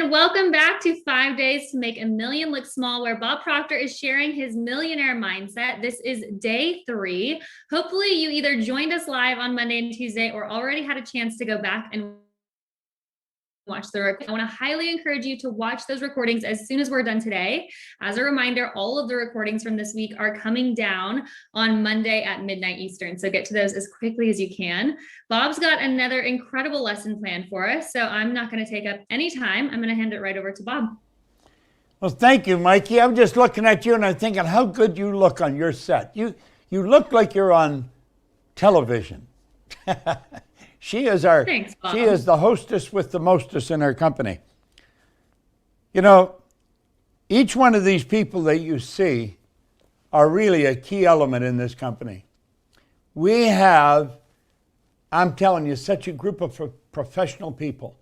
And welcome back to 5 Days to Make a Million Look Small, where Bob Proctor is sharing his millionaire mindset. This is day 3. Hopefully you either joined us live on Monday and Tuesday or already had a chance to go back and watch the recording. I want to highly encourage you to watch those recordings as soon as we're done today. As a reminder, all of the recordings from this week are coming down on Monday at midnight Eastern. So get to those as quickly as you can. Bob's got another incredible lesson planned for us. So I'm not going to take up any time. I'm going to hand it right over to Bob. Well, thank you, Mikey. I'm just looking at you and I'm thinking how good you look on your set. You look like you're on television. She is Thanks, Bob. She is the hostess with the mostest in our company. You know, each one of these people that you see are really a key element in this company. We have, I'm telling you, such a group of professional people.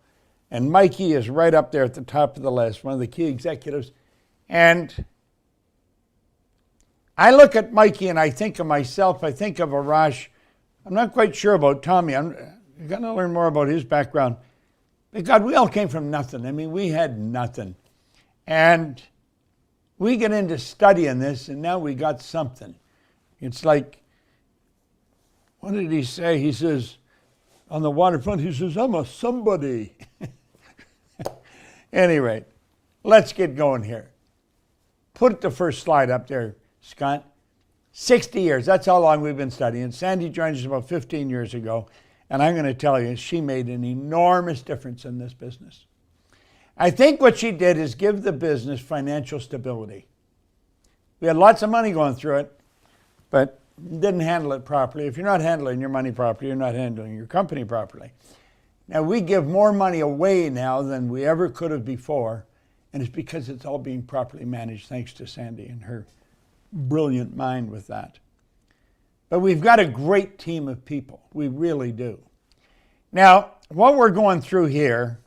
And Mikey is right up there at the top of the list, one of the key executives. And I look at Mikey and I think of myself, I think of Arash. I'm not quite sure about Tommy. I'm going to learn more about his background. But God, we all came from nothing. I mean, we had nothing. And we get into studying this, and now we got something. It's like, what did he say? He says, on the waterfront, he says, I'm a somebody. Anyway, let's get going here. Put the first slide up there, Scott. 60 years, that's how long we've been studying. Sandy joined us about 15 years ago, and I'm going to tell you, she made an enormous difference in this business. I think what she did is give the business financial stability. We had lots of money going through it, but didn't handle it properly. If you're not handling your money properly, you're not handling your company properly. Now, we give more money away now than we ever could have before, and it's because it's all being properly managed, thanks to Sandy and her brilliant mind with that. But we've got a great team of people. We really do. Now, what we're going through here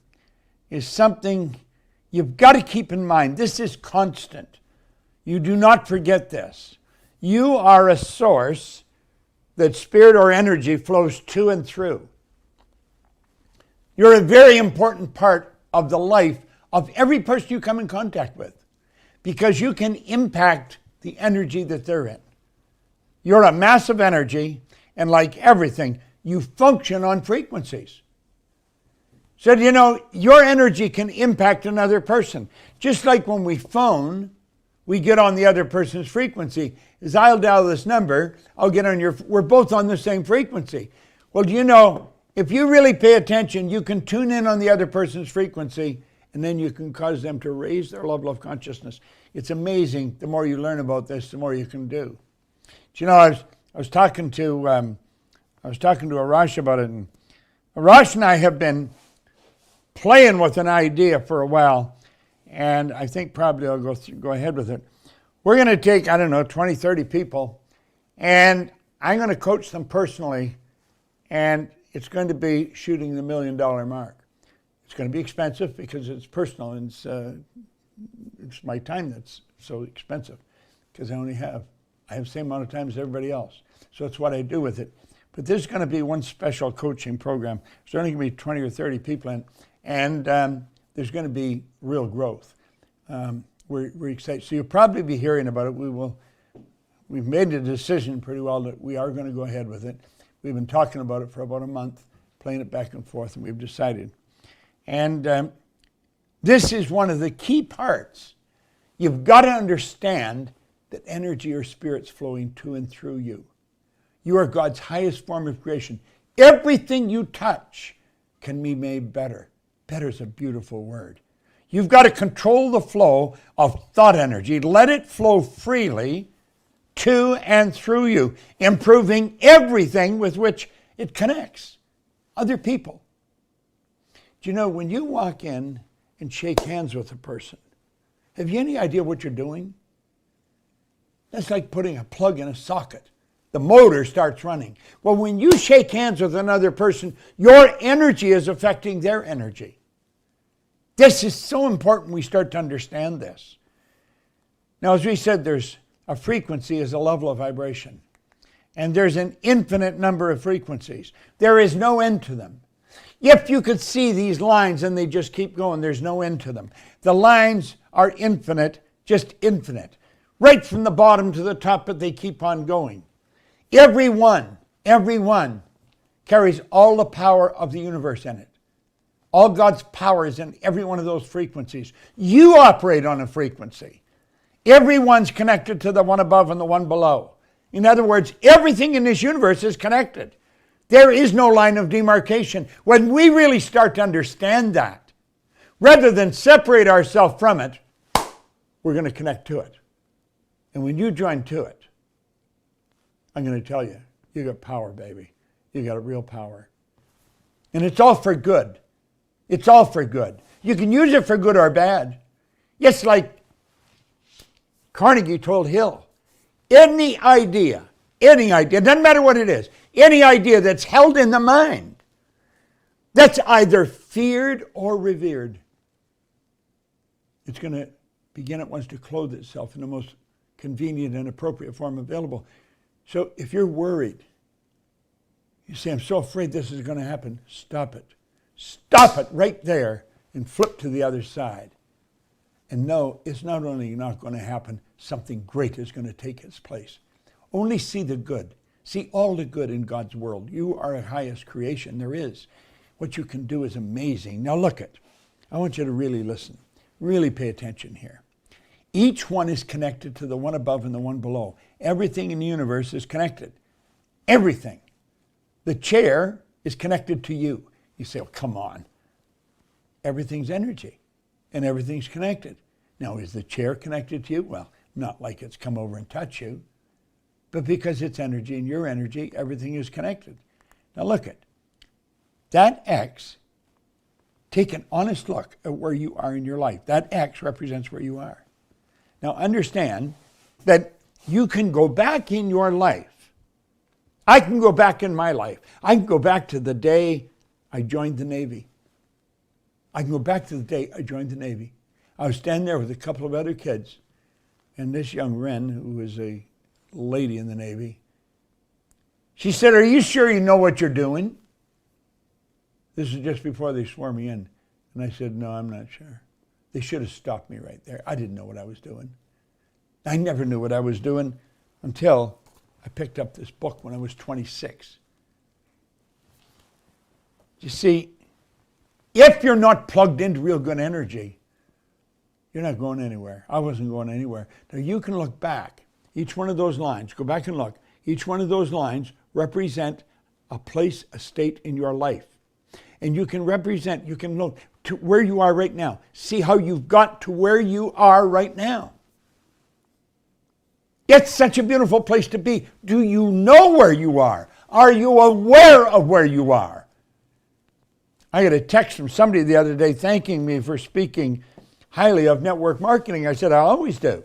is something you've got to keep in mind. This is constant. You do not forget this. You are a source that spirit or energy flows to and through. You're a very important part of the life of every person you come in contact with, because you can impact the energy that they're in. You're a massive energy, and like everything, you function on frequencies. So, you know, your energy can impact another person. Just like when we phone, we get on the other person's frequency. As I'll dial this number, I'll get on your, we're both on the same frequency. Well, do you know, if you really pay attention, you can tune in on the other person's frequency, and then you can cause them to raise their level of consciousness. It's amazing. The more you learn about this, the more you can do. Do you know, I was talking to Arash about it, and Arash and I have been playing with an idea for a while, and I think probably I'll go ahead with it. We're going to take, 20, 30 people, and I'm going to coach them personally, and it's going to be shooting the $1 million mark. It's going to be expensive because it's personal, and it's my time that's so expensive because I have the same amount of time as everybody else. So that's what I do with it. But there's going to be one special coaching program. There's only going to be 20 or 30 people in, and there's going to be real growth. We're excited. So you'll probably be hearing about it. We've made the decision pretty well that we are going to go ahead with it. We've been talking about it for about a month, playing it back and forth, and we've decided. And this is one of the key parts. You've got to understand that energy or spirit's flowing to and through you. You are God's highest form of creation. Everything you touch can be made better. Better is a beautiful word. You've got to control the flow of thought energy. Let it flow freely to and through you, improving everything with which it connects. Other people. Do you know, when you walk in and shake hands with a person, have you any idea what you're doing? That's like putting a plug in a socket. The motor starts running. Well, when you shake hands with another person, your energy is affecting their energy. This is so important we start to understand this. Now, as we said, there's a frequency is a level of vibration. And there's an infinite number of frequencies. There is no end to them. If you could see these lines and they just keep going, there's no end to them. The lines are infinite, just infinite. Right from the bottom to the top, but they keep on going. Every one carries all the power of the universe in it. All God's power is in every one of those frequencies. You operate on a frequency. Everyone's connected to the one above and the one below. In other words, everything in this universe is connected. There is no line of demarcation. When we really start to understand that, rather than separate ourselves from it, we're going to connect to it. And when you join to it, I'm going to tell you, you got power, baby. You got a real power. And it's all for good. It's all for good. You can use it for good or bad. It's like Carnegie told Hill, any idea, doesn't matter what it is, any idea that's held in the mind, that's either feared or revered, it's going to begin at once to clothe itself in the most convenient and appropriate form available. So if you're worried, you say, I'm so afraid this is going to happen, stop it. Stop it right there and flip to the other side. And know it's not only not going to happen, something great is going to take its place. Only see the good. See all the good in God's world. You are the highest creation there is. What you can do is amazing. Now look it. I want you to really listen. Really pay attention here. Each one is connected to the one above and the one below. Everything in the universe is connected. Everything. The chair is connected to you. You say, oh, come on. Everything's energy and everything's connected. Now, is the chair connected to you? Well, not like it's come over and touched you, but because it's energy and your energy, everything is connected. Now look at that X. Take an honest look at where you are in your life. That X represents where you are. Now understand that you can go back in your life. I can go back in my life. I can go back to the day I joined the Navy. I can go back to the day I joined the Navy. I was standing there with a couple of other kids, and this young Wren, who was a lady in the Navy, she said, are you sure you know what you're doing? This is just before they swore me in. And I said, no, I'm not sure. They should have stopped me right there. I didn't know what I was doing. I never knew what I was doing until I picked up this book when I was 26. You see, if you're not plugged into real good energy, you're not going anywhere. I wasn't going anywhere. Now you can look back. Each one of those lines, go back and look. Each one of those lines represent a place, a state in your life. And you can look to where you are right now. See how you've got to where you are right now. It's such a beautiful place to be. Do you know where you are? Are you aware of where you are? I got a text from somebody the other day thanking me for speaking highly of network marketing. I said, I always do.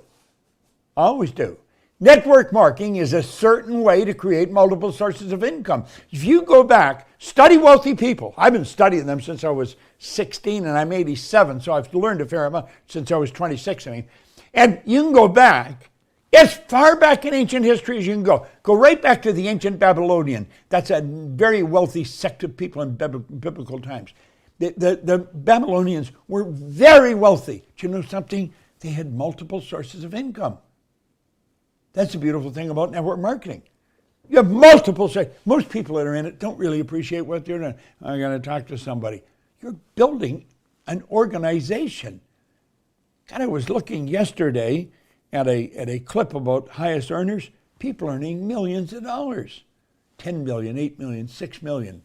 I always do. Network marketing is a certain way to create multiple sources of income. If you go back, study wealthy people. I've been studying them since I was 16 and I'm 87, so I've learned a fair amount since I was 26. And you can go back as far back in ancient history as you can go. Go right back to the ancient Babylonian. That's a very wealthy sect of people in biblical times. The Babylonians were very wealthy. Do you know something? They had multiple sources of income. That's the beautiful thing about network marketing. You have multiple sources. Most people that are in it don't really appreciate what they're doing. I got to talk to somebody. You're building an organization. God, I was looking yesterday at a clip about highest earners, people earning millions of dollars, 10 million, 8 million, 6 million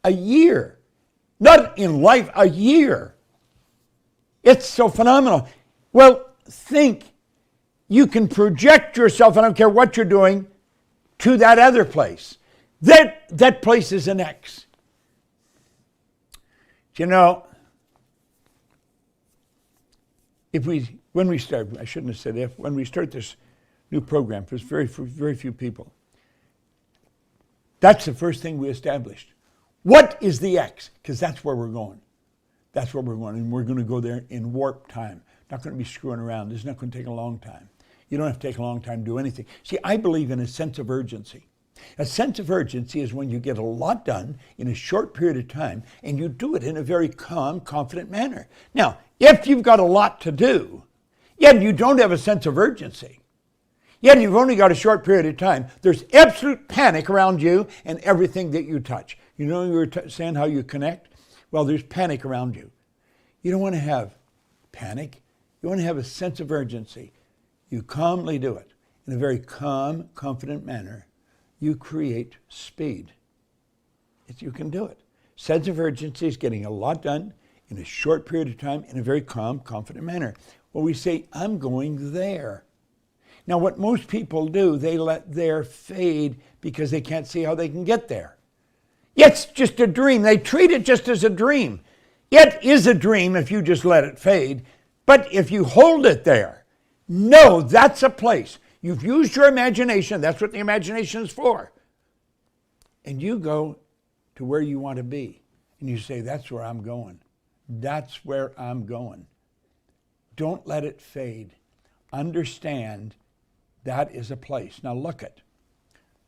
a year. Not in life, a year. It's so phenomenal. Well, think you can project yourself, I don't care what you're doing, to that other place. That place is an X. You know, when we start, I shouldn't have said if, when we start this new program for very few people, that's the first thing we established. What is the X? Because that's where we're going. That's where we're going, and we're going to go there in warp time. Not going to be screwing around. This is not going to take a long time. You don't have to take a long time to do anything. See, I believe in a sense of urgency. A sense of urgency is when you get a lot done in a short period of time and you do it in a very calm, confident manner. Now, if you've got a lot to do, yet you don't have a sense of urgency, yet you've only got a short period of time, there's absolute panic around you and everything that you touch. You know, you were saying how you connect? Well, there's panic around you. You don't want to have panic. You want to have a sense of urgency. You calmly do it in a very calm, confident manner. You create speed. You can do it. Sense of urgency is getting a lot done in a short period of time in a very calm, confident manner. Well, we say, I'm going there. Now, what most people do, they let there fade because they can't see how they can get there. It's just a dream. They treat it just as a dream. It is a dream if you just let it fade. But if you hold it there, no, that's a place. You've used your imagination. That's what the imagination is for. And you go to where you want to be. And you say, that's where I'm going. That's where I'm going. Don't let it fade. Understand that is a place. Now look at.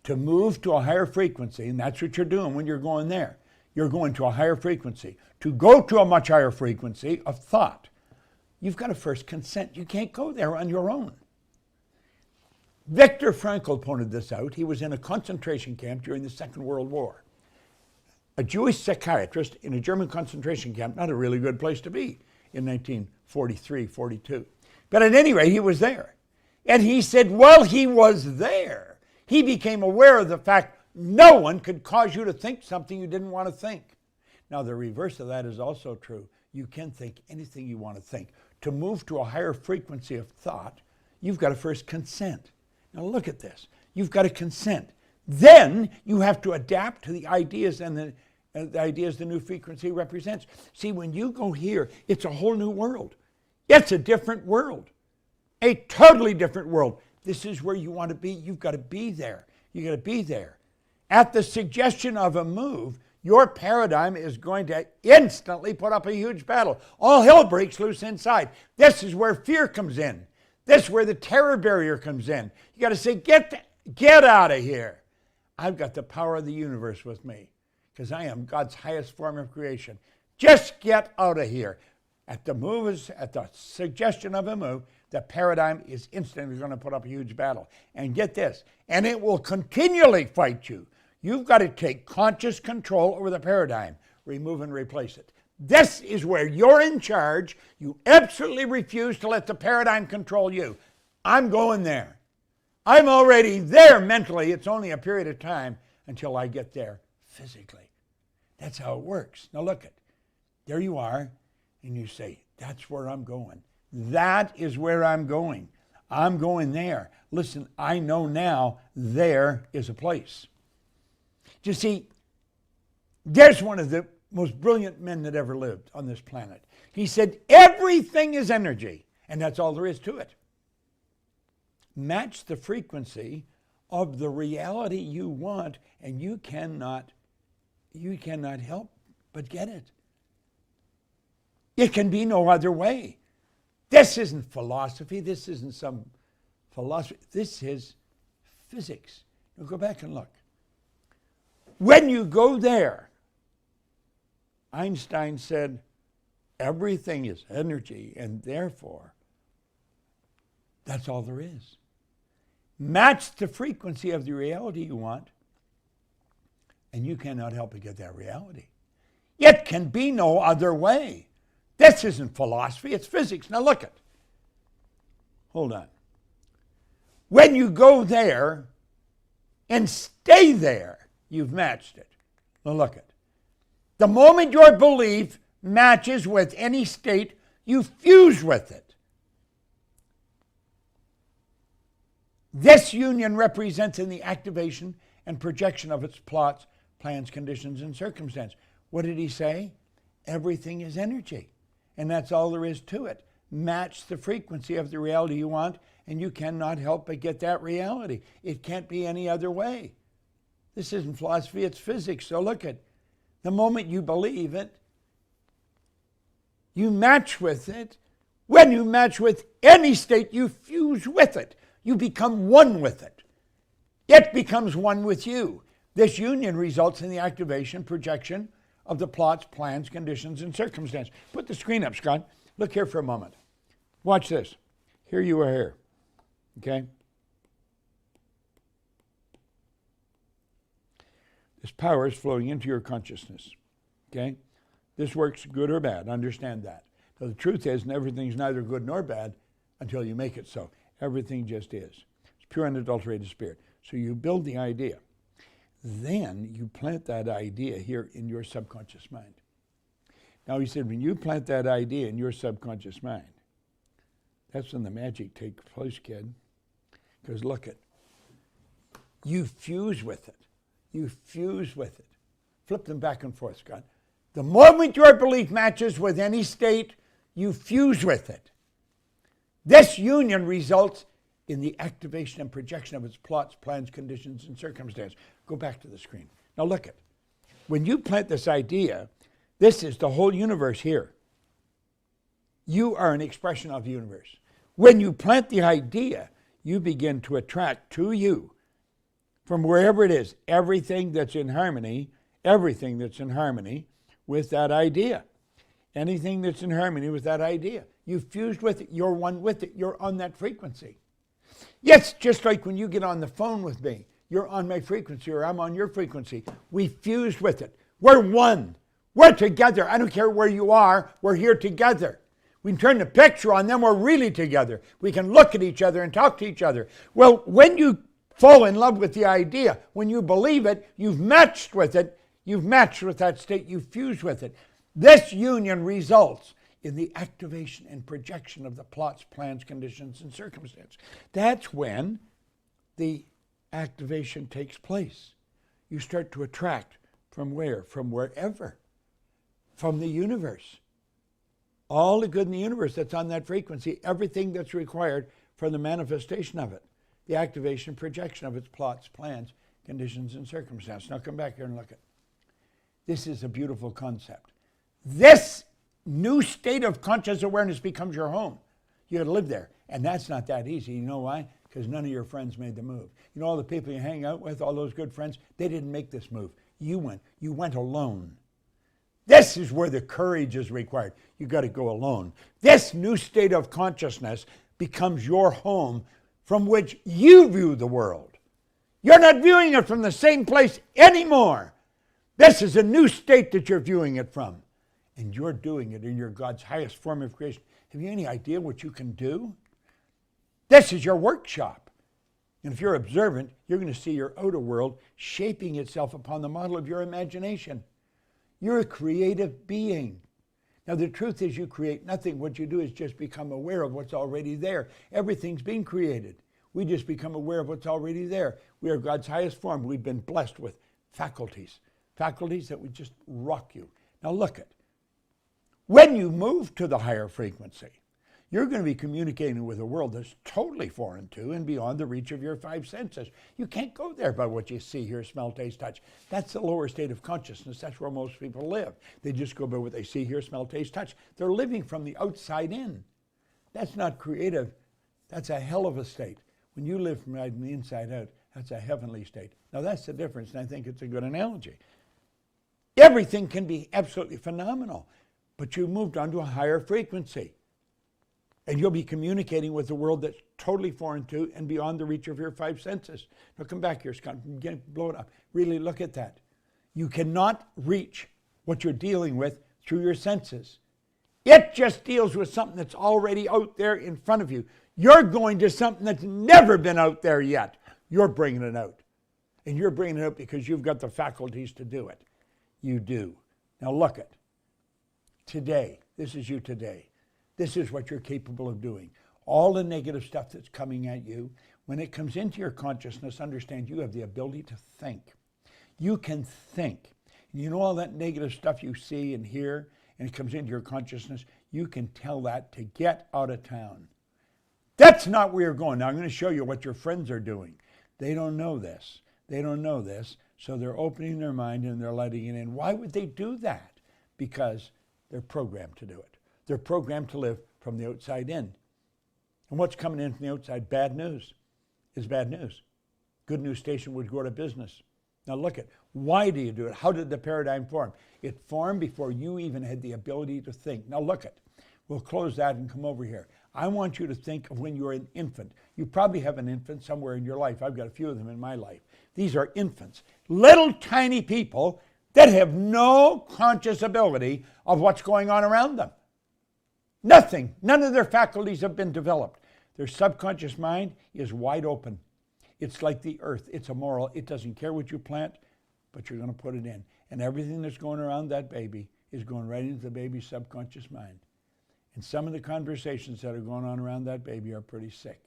To move to a higher frequency, and that's what you're doing when you're going there. You're going to a higher frequency. To go to a much higher frequency of thought, you've got to first consent. You can't go there on your own. Viktor Frankl pointed this out. He was in a concentration camp during the Second World War. A Jewish psychiatrist in a German concentration camp, not a really good place to be in 1943, 42. But at any rate, he was there. And he said, while he was there, he became aware of the fact no one could cause you to think something you didn't want to think. Now, the reverse of that is also true. You can think anything you want to think. To move to a higher frequency of thought, you've got to first consent. Now, look at this. You've got to consent. Then you have to adapt to the ideas and the ideas the new frequency represents. See, when you go here, it's a whole new world. It's a different world. A totally different world. This is where you want to be. You've got to be there. You've got to be there. At the suggestion of a move, your paradigm is going to instantly put up a huge battle. All hell breaks loose inside. This is where fear comes in. This is where the terror barrier comes in. You got to say, get out of here. I've got the power of the universe with me because I am God's highest form of creation. Just get out of here. At the suggestion of a move, the paradigm is instantly going to put up a huge battle. And get this, and it will continually fight you. You've got to take conscious control over the paradigm, remove and replace it. This is where you're in charge. You absolutely refuse to let the paradigm control you. I'm going there. I'm already there mentally. It's only a period of time until I get there physically. That's how it works. Now look at, there you are, and you say, that's where I'm going. That is where I'm going. I'm going there. Listen, I know now there is a place. You see, there's one of the most brilliant men that ever lived on this planet. He said, everything is energy, and that's all there is to it. Match the frequency of the reality you want, and you cannot help but get it. It can be no other way. This isn't philosophy. This isn't some philosophy. This is physics. Now go back and look. When you go there, Einstein said, everything is energy, and therefore, that's all there is. Match the frequency of the reality you want, and you cannot help but get that reality. It can be no other way. This isn't philosophy, it's physics. Now look at. Hold on. When you go there and stay there, you've matched it. Now look at. The moment your belief matches with any state, you fuse with it. This union represents in the activation and projection of its plots, plans, conditions, and circumstances. What did he say? Everything is energy. And that's all there is to it. Match the frequency of the reality you want, and you cannot help but get that reality. It can't be any other way. This isn't philosophy, it's physics. So look at, the moment you believe it, you match with it. When you match with any state, you fuse with it. You become one with it. It becomes one with you. This union results in the activation, projection of the plots, plans, conditions, and circumstances. Put the screen up, Scott. Look here for a moment. Watch this. Here you are here. Okay? This power is flowing into your consciousness. Okay? This works good or bad. Understand that. So the truth is, everything's neither good nor bad until you make it so. Everything just is. It's pure unadulterated spirit. So you build the idea. Then you plant that idea here in your subconscious mind. Now he said, when you plant that idea in your subconscious mind, that's when the magic takes place, kid. Because look it. You fuse with it. You fuse with it. Flip them back and forth, Scott. The moment your belief matches with any state, you fuse with it. This union results in the activation and projection of its plots, plans, conditions, and circumstances. Go back to the screen. Now look it. When you plant this idea, this is the whole universe here. You are an expression of the universe. When you plant the idea, you begin to attract to you, from wherever it is, everything that's in harmony with that idea. Anything that's in harmony with that idea. You fused with it. You're one with it. You're on that frequency. Yes, just like when you get on the phone with me, you're on my frequency or I'm on your frequency. We fused with it. We're one. We're together. I don't care where you are. We're here together. We can turn the picture on, then we're really together. We can look at each other and talk to each other. Well, when you fall in love with the idea, when you believe it, you've matched with it. You've matched with that state. You fuse with it. This union results in the activation and projection of the plots, plans, conditions, and circumstances. That's when the activation takes place. You start to attract from where? From wherever. From the universe. All the good in the universe that's on that frequency, everything that's required for the manifestation of it. The activation, projection of its plots, plans, conditions, and circumstances. Now come back here and look at. This is a beautiful concept. This new state of conscious awareness becomes your home. You got to live there. And that's not that easy. You know why? Because none of your friends made the move. You know all the people you hang out with, all those good friends, they didn't make this move. You went. You went alone. This is where the courage is required. You got to go alone. This new state of consciousness becomes your home from which you view the world. You're not viewing it from the same place anymore. This is a new state that you're viewing it from. And you're doing it in your God's highest form of creation. Have you any idea what you can do? This is your workshop. And if you're observant, you're going to see your outer world shaping itself upon the model of your imagination. You're a creative being. Now, the truth is you create nothing. What you do is just become aware of what's already there. Everything's being created. We just become aware of what's already there. We are God's highest form. We've been blessed with faculties that would just rock you. Now, look at. When you move to the higher frequency, you're going to be communicating with a world that's totally foreign to and beyond the reach of your five senses. You can't go there by what you see, hear, smell, taste, touch. That's the lower state of consciousness. That's where most people live. They just go by what they see, hear, smell, taste, touch. They're living from the outside in. That's not creative. That's a hell of a state. When you live from the inside out, that's a heavenly state. Now that's the difference, and I think it's a good analogy. Everything can be absolutely phenomenal, but you moved on to a higher frequency. And you'll be communicating with a world that's totally foreign to and beyond the reach of your five senses. Now come back here, Scott. Blow it up. Really look at that. You cannot reach what you're dealing with through your senses. It just deals with something that's already out there in front of you. You're going to something that's never been out there yet. You're bringing it out. And you're bringing it out because you've got the faculties to do it. You do. Now look at. Today, this is you today. This is what you're capable of doing. All the negative stuff that's coming at you, when it comes into your consciousness, understand you have the ability to think. You can think. And you know all that negative stuff you see and hear, and it comes into your consciousness, you can tell that to get out of town. That's not where you're going. Now I'm going to show you what your friends are doing. They don't know this. They don't know this, so they're opening their mind and they're letting it in. Why would they do that? Because they're programmed to do it. They're programmed to live from the outside in. And what's coming in from the outside? Bad news is bad news. Good News Station would go out of business. Now look at, why do you do it? How did the paradigm form? It formed before you even had the ability to think. Now look at, we'll close that and come over here. I want you to think of when you were an infant. You probably have an infant somewhere in your life. I've got a few of them in my life. These are infants, little tiny people that have no conscious ability of what's going on around them. Nothing, none of their faculties have been developed. Their subconscious mind is wide open. It's like the earth. It's immoral. It doesn't care what you plant, but you're going to put it in. And everything that's going around that baby is going right into the baby's subconscious mind. And some of the conversations that are going on around that baby are pretty sick.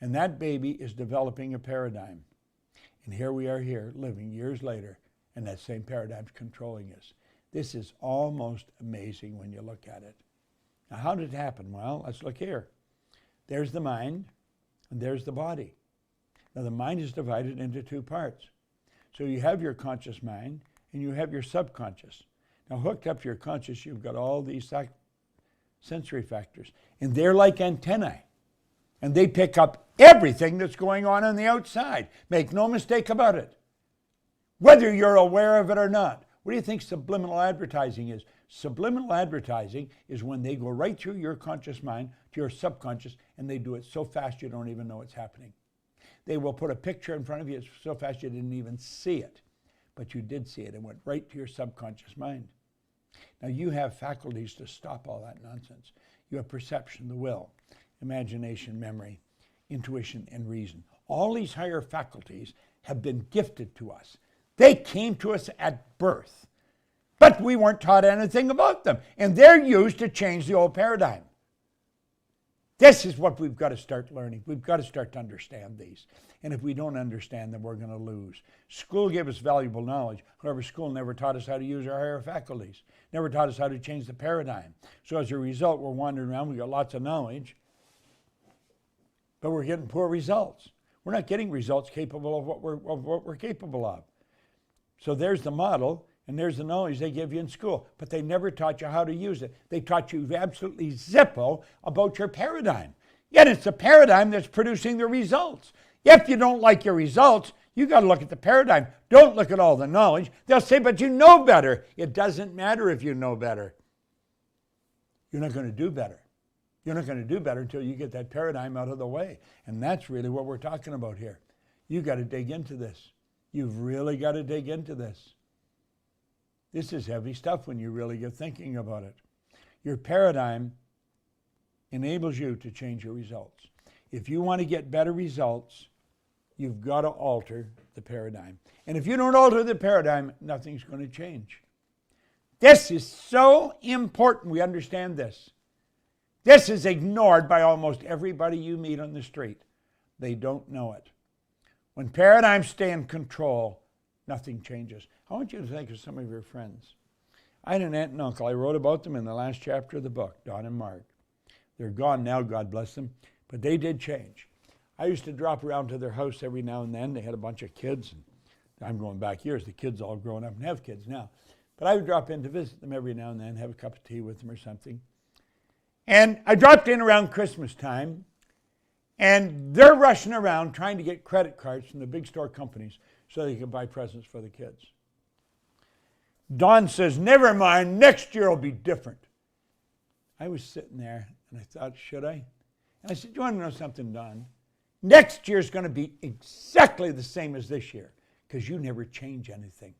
And that baby is developing a paradigm. And here we are here, living years later, and that same paradigm's controlling us. This is almost amazing when you look at it. Now, how did it happen? Well, let's look here. There's the mind, and there's the body. Now, the mind is divided into two parts. So you have your conscious mind, and you have your subconscious. Now, hooked up to your conscious, you've got all these sensory factors, and they're like antennae. And they pick up everything that's going on the outside. Make no mistake about it. Whether you're aware of it or not. What do you think subliminal advertising is? Subliminal advertising is when they go right through your conscious mind to your subconscious, and they do it so fast you don't even know it's happening. They will put a picture in front of you so fast you didn't even see it. But you did see it. It went right to your subconscious mind. Now you have faculties to stop all that nonsense. You have perception, the will, imagination, memory, intuition, and reason. All these higher faculties have been gifted to us. They came to us at birth, but we weren't taught anything about them, and they're used to change the old paradigm. This is what we've got to start learning. We've got to start to understand these. And if we don't understand them, we're going to lose. School gave us valuable knowledge. However, school never taught us how to use our higher faculties, never taught us how to change the paradigm. So as a result, we're wandering around. We've got lots of knowledge, but we're getting poor results. We're not getting results capable of what we're capable of. So there's the model, and there's the knowledge they give you in school, but they never taught you how to use it. They taught you absolutely zippo about your paradigm. Yet it's the paradigm that's producing the results. If you don't like your results, you got to look at the paradigm. Don't look at all the knowledge. They'll say, but you know better. It doesn't matter if you know better. You're not going to do better. You're not going to do better until you get that paradigm out of the way. And that's really what we're talking about here. You got to dig into this. You've really got to dig into this. This is heavy stuff when you really get thinking about it. Your paradigm enables you to change your results. If you want to get better results, you've got to alter the paradigm. And if you don't alter the paradigm, nothing's going to change. This is so important we understand this. This is ignored by almost everybody you meet on the street. They don't know it. When paradigms stay in control, nothing changes. I want you to think of some of your friends. I had an aunt and uncle. I wrote about them in the last chapter of the book, Don and Mark. They're gone now, God bless them, but they did change. I used to drop around to their house every now and then. They had a bunch of kids, and I'm going back years. The kids all grown up and have kids now. But I would drop in to visit them every now and then, have a cup of tea with them or something. And I dropped in around Christmas time, and they're rushing around trying to get credit cards from the big store companies so they can buy presents for the kids. Don says, never mind, next year will be different. I was sitting there, and I thought, should I? And I said, do you want to know something, Don? Next year's going to be exactly the same as this year because you never change anything.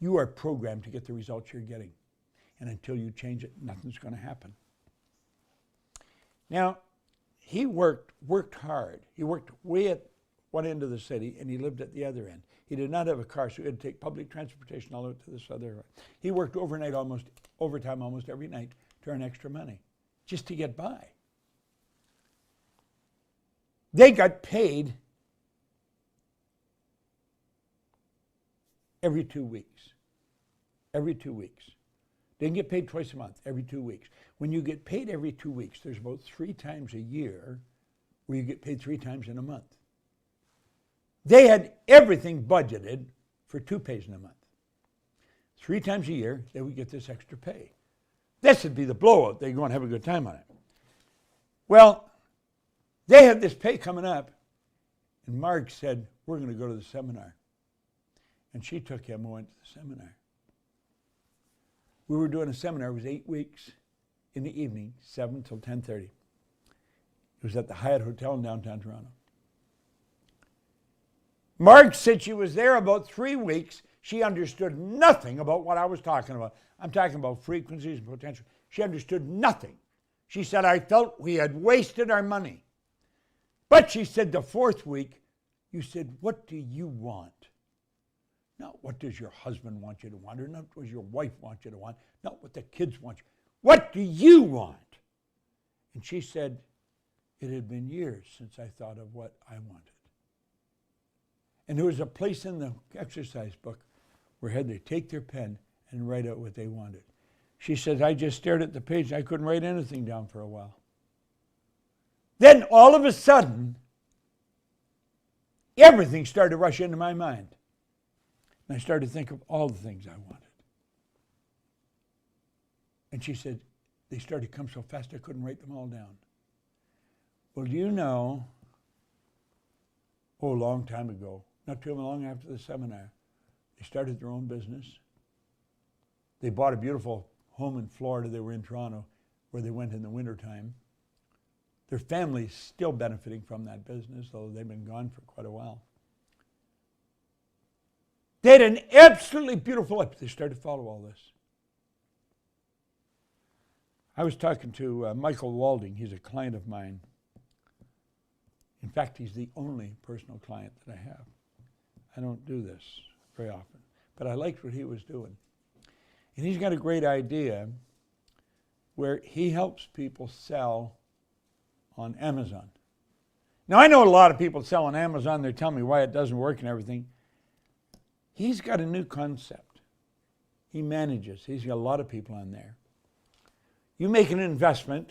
You are programmed to get the results you're getting. And until you change it, nothing's going to happen. Now, he worked hard. He worked way at one end of the city, and he lived at the other end. He did not have a car, so he had to take public transportation all the way to this other end. He worked overtime almost every night to earn extra money, just to get by. They got paid every 2 weeks. Every 2 weeks. They didn't get paid twice a month, every 2 weeks. When you get paid every 2 weeks, there's about 3 times a year where you get paid 3 times in a month. They had everything budgeted for 2 pays in a month. 3 times a year, they would get this extra pay. This would be the blowout. They'd go and have a good time on it. Well, they had this pay coming up, And Mark said, we're going to go to the seminar. And she took him and went to the seminar. We were doing a seminar. It was 8 weeks in the evening, 7 till 10:30. It was at the Hyatt Hotel in downtown Toronto. Mark said she was there about 3 weeks. She understood nothing about what I was talking about. I'm talking about frequencies and potential. She understood nothing. She said, I felt we had wasted our money. But she said the 4th week, you said, what do you want? Not what does your husband want you to want, or not what does your wife want you to want, not what the kids want you. What do you want? And she said, it had been years since I thought of what I wanted. And there was a place in the exercise book where had they take their pen and write out what they wanted. She said, I just stared at the page and I couldn't write anything down for a while. Then all of a sudden, everything started to rush into my mind. And I started to think of all the things I wanted. And she said, they started to come so fast I couldn't write them all down. Well, do you know, a long time ago, not too long after the seminar, they started their own business. They bought a beautiful home in Florida. They were in Toronto, where they went in the wintertime. Their family's still benefiting from that business, though they've been gone for quite a while. They had an absolutely beautiful life. They started to follow all this. I was talking to Michael Walding. He's a client of mine. In fact, he's the only personal client that I have. I don't do this very often, but I liked what he was doing. And he's got a great idea where he helps people sell on Amazon. Now, I know a lot of people sell on Amazon. They're telling me why it doesn't work and everything. He's got a new concept. He manages. He's got a lot of people on there. You make an investment.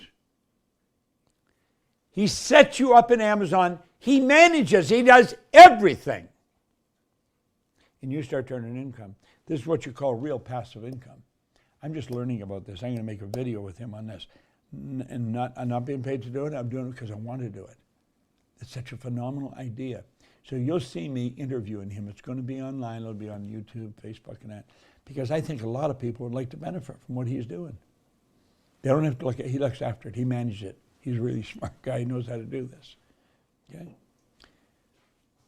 He sets you up in Amazon. He manages. He does everything. And you start earning income. This is what you call real passive income. I'm just learning about this. I'm going to make a video with him on this. And I'm not being paid to do it. I'm doing it because I want to do it. It's such a phenomenal idea. So you'll see me interviewing him. It's going to be online. It'll be on YouTube, Facebook, and that. Because I think a lot of people would like to benefit from what he's doing. They don't have to look at it. He looks after it. He manages it. He's a really smart guy. He knows how to do this. Okay?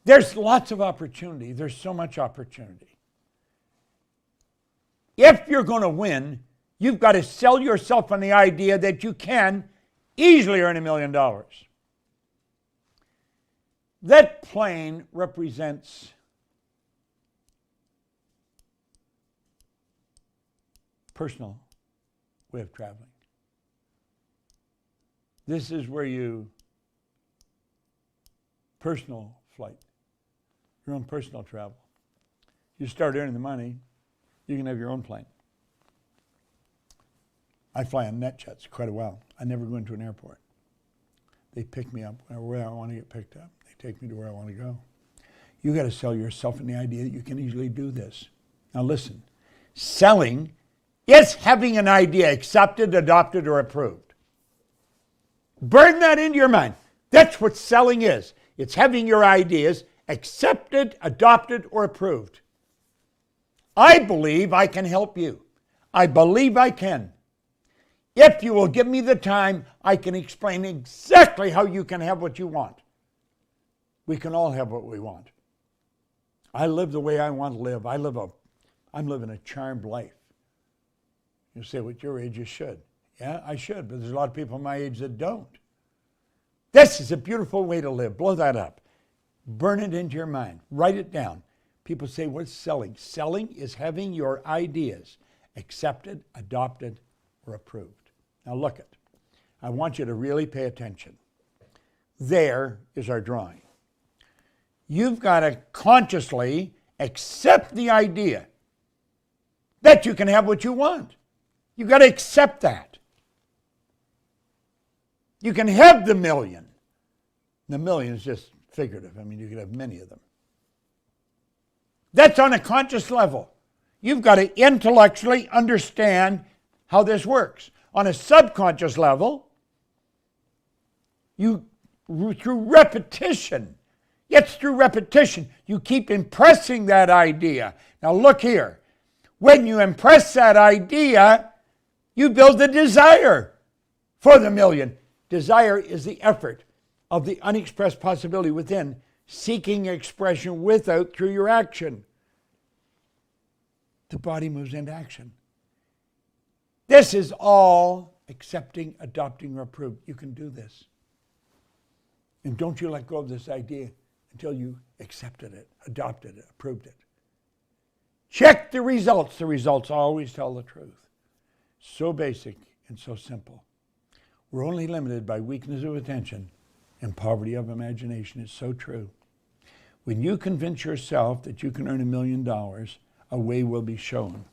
There's lots of opportunity. There's so much opportunity. If you're going to win, you've got to sell yourself on the idea that you can easily earn $1 million. That plane represents personal way of traveling. This is where personal flight, your own personal travel. You start earning the money, you can have your own plane. I fly on NetJets quite a while. I never go into an airport. They pick me up where I want to get picked up. They take me to where I want to go. You got to sell yourself in the idea that you can easily do this. Now listen, selling is having an idea accepted, adopted, or approved. Burn that into your mind. That's what selling is. It's having your ideas accepted, adopted, or approved. I believe I can help you. I believe I can. If you will give me the time, I can explain exactly how you can have what you want. We can all have what we want. I live the way I want to live. I'm living a charmed life. You say, at your age, you should. Yeah, I should, but there's a lot of people my age that don't. This is a beautiful way to live. Blow that up. Burn it into your mind. Write it down. People say, what's selling? Selling is having your ideas accepted, adopted, or approved. Now look it. I want you to really pay attention. There is our drawing. You've got to consciously accept the idea that you can have what you want. You've got to accept that. You can have the million. The million is just figurative. I mean, you could have many of them. That's on a conscious level. You've got to intellectually understand how this works. On a subconscious level, through repetition, It's through repetition. You keep impressing that idea. Now look here. When you impress that idea, you build the desire for the million. Desire is the effort of the unexpressed possibility within, seeking expression without through your action. The body moves into action. This is all accepting, adopting, or approved. You can do this. And don't you let go of this idea until you accepted it, adopted it, approved it. Check the results. The results always tell the truth. So basic and so simple. We're only limited by weakness of attention and poverty of imagination. It's so true. When you convince yourself that you can earn $1 million, a way will be shown.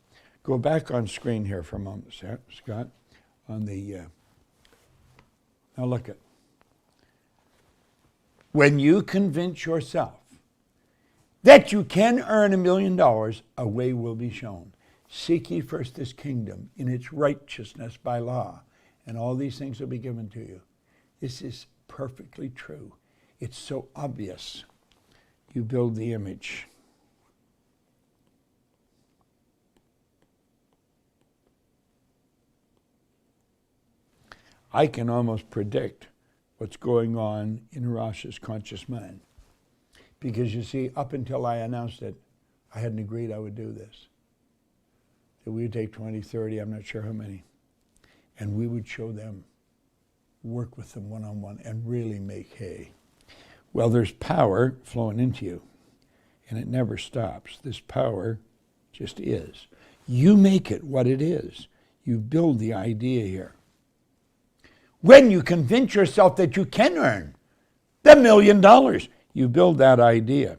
Go back on screen here for a moment, Scott. On the now look at. When you convince yourself that you can earn $1 million, a way will be shown. Seek ye first this kingdom in its righteousness by law, and all these things will be given to you. This is perfectly true. It's so obvious. You build the image. I can almost predict what's going on in Rosh's conscious mind. Because you see, up until I announced it, I hadn't agreed I would do this. That we would take 20, 30, I'm not sure how many, and we would show them, work with them one-on-one, and really make hay. Well, there's power flowing into you, and it never stops. This power just is. You make it what it is. You build the idea here. When you convince yourself that you can earn the $1 million, you build that idea.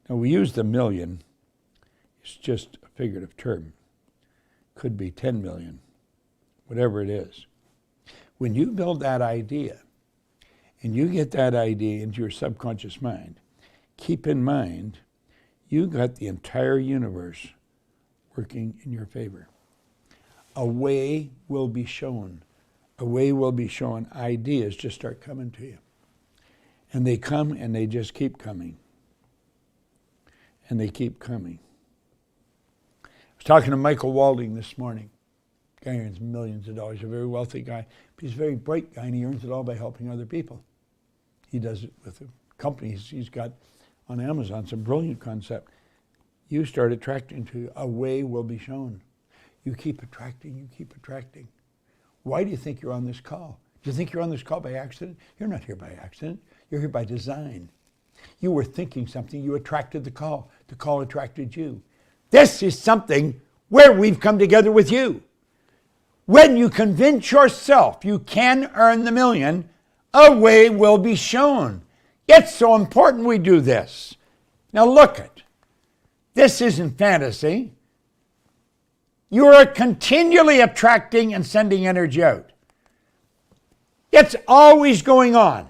Now, we use the million. It's just a figurative term. Could be 10 million, whatever it is. When you build that idea, and you get that idea into your subconscious mind, keep in mind, you got the entire universe working in your favor. A way will be shown. A way will be shown. Ideas just start coming to you. And they come and they just keep coming. And they keep coming. I was talking to Michael Walding this morning. Guy earns millions of dollars, a very wealthy guy. But he's a very bright guy, and he earns it all by helping other people. He does it with the companies he's got on Amazon. It's a brilliant concept. You start attracting to a way will be shown. You keep attracting, you keep attracting. Why do you think you're on this call? Do you think you're on this call by accident? You're not here by accident. You're here by design. You were thinking something. You attracted the call. The call attracted you. This is something where we've come together with you. When you convince yourself you can earn the million, a way will be shown. It's so important we do this. Now look it. This isn't fantasy. You are continually attracting and sending energy out. It's always going on.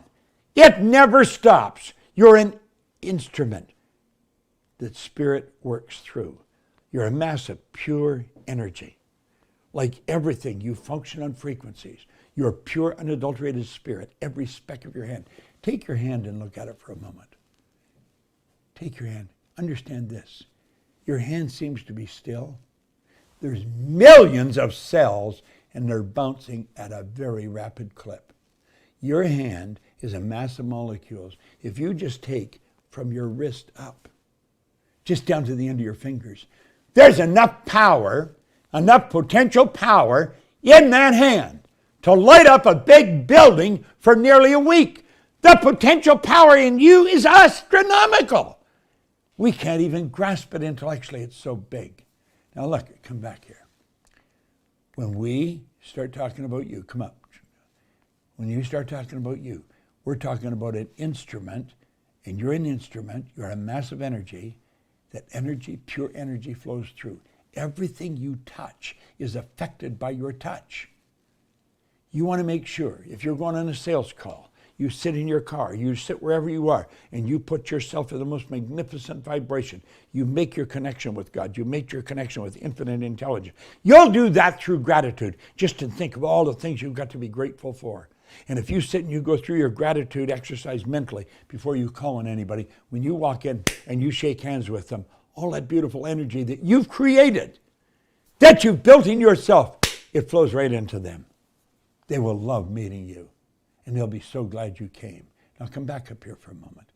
It never stops. You're an instrument that Spirit works through. You're a mass of pure energy. Like everything, you function on frequencies. You're pure, unadulterated spirit, every speck of your hand. Take your hand and look at it for a moment. Take your hand. Understand this. Your hand seems to be still. There's millions of cells, and they're bouncing at a very rapid clip. Your hand is a mass of molecules. If you just take from your wrist up, just down to the end of your fingers, there's enough power, enough potential power in that hand to light up a big building for nearly a week. The potential power in you is astronomical. We can't even grasp it intellectually. It's so big. Now look, come back here. When we start talking about you, come up. When you start talking about you, we're talking about an instrument, and you're an instrument, you're a massive energy. That energy, pure energy, flows through. Everything you touch is affected by your touch. You want to make sure, if you're going on a sales call, you sit in your car, you sit wherever you are, and you put yourself in the most magnificent vibration. You make your connection with God. You make your connection with infinite intelligence. You'll do that through gratitude, just to think of all the things you've got to be grateful for. And if you sit and you go through your gratitude exercise mentally before you call on anybody, when you walk in and you shake hands with them, all that beautiful energy that you've created, that you've built in yourself, it flows right into them. They will love meeting you, and they'll be so glad you came. Now come back up here for a moment.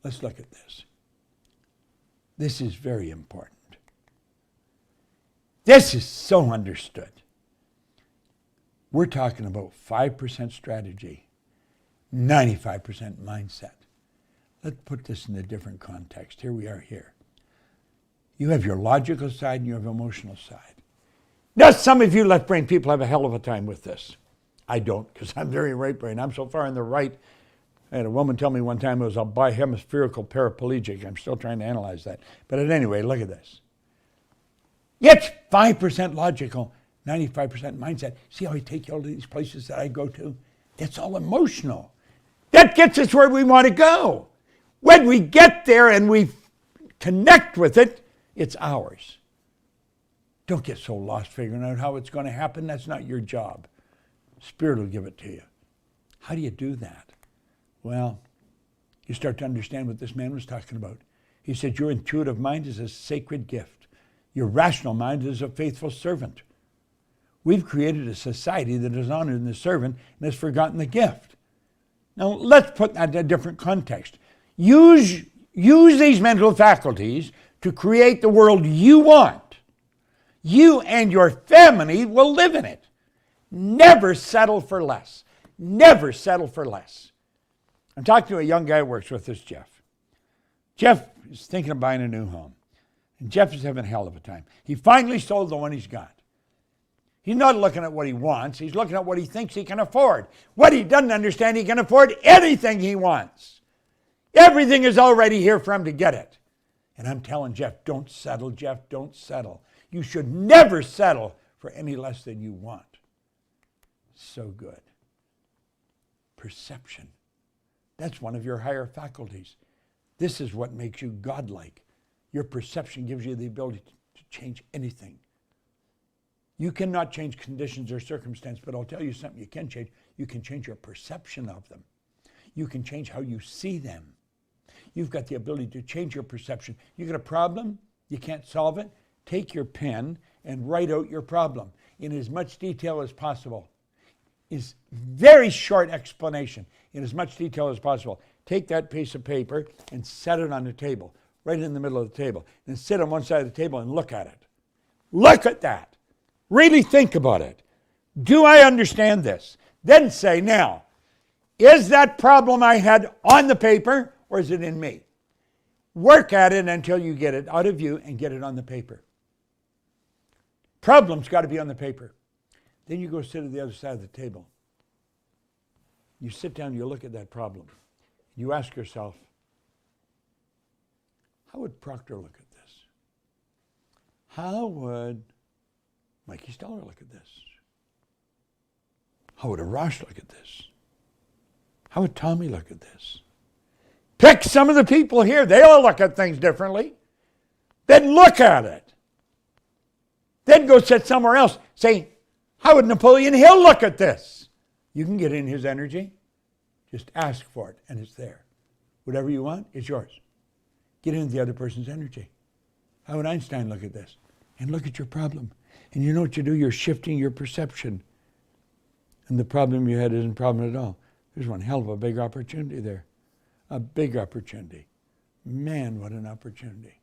Let's look at this. This is very important. This is so understood. We're talking about 5% strategy, 95% mindset. Let's put this in a different context. Here we are here. You have your logical side and you have emotional side. Now, some of you left brain people have a hell of a time with this. I don't, because I'm very right brain. I'm so far on the right. I had a woman tell me one time it was a bihemispherical paraplegic. I'm still trying to analyze that. But at any rate, look at this. It's 5% logical, 95% mindset. See how I take you all to these places that I go to? It's all emotional. That gets us where we want to go. When we get there and we connect with it, it's ours. Don't get so lost figuring out how it's going to happen. That's not your job. Spirit will give it to you. How do you do that? Well, you start to understand what this man was talking about. He said, your intuitive mind is a sacred gift. Your rational mind is a faithful servant. We've created a society that has honored the servant and has forgotten the gift. Now, let's put that in a different context. Use these mental faculties to create the world you want. You and your family will live in it. Never settle for less. Never settle for less. I'm talking to a young guy who works with us, Jeff. Jeff is thinking of buying a new home. And Jeff is having a hell of a time. He finally sold the one he's got. He's not looking at what he wants. He's looking at what he thinks he can afford. What he doesn't understand, he can afford anything he wants. Everything is already here for him to get it. And I'm telling Jeff, don't settle, Jeff, don't settle. You should never settle for any less than you want. So good. Perception. That's one of your higher faculties. This is what makes you godlike. Your perception gives you the ability to change anything. You cannot change conditions or circumstance, but I'll tell you something you can change. You can change your perception of them. You can change how you see them. You've got the ability to change your perception. You got a problem, you can't solve it, take your pen and write out your problem in as much detail as possible. Is very short explanation in as much detail as possible. Take that piece of paper and set it on the table, right in the middle of the table, and sit on one side of the table and look at it. Look at that. Really think about it. Do I understand this? Then say, now, is that problem I had on the paper or is it in me? Work at it until you get it out of you and get it on the paper. Problem's got to be on the paper. Then you go sit at the other side of the table. You sit down, you look at that problem. You ask yourself, how would Proctor look at this? How would Mikey Steller look at this? How would Arash look at this? How would Tommy look at this? Pick some of the people here. They all look at things differently. Then look at it. Then go sit somewhere else. Say, how would Napoleon Hill look at this? You can get in his energy. Just ask for it, and it's there. Whatever you want, it's yours. Get into the other person's energy. How would Einstein look at this? And look at your problem. And you know what you do? You're shifting your perception. And the problem you had isn't a problem at all. There's one hell of a big opportunity there. A big opportunity. Man, what an opportunity.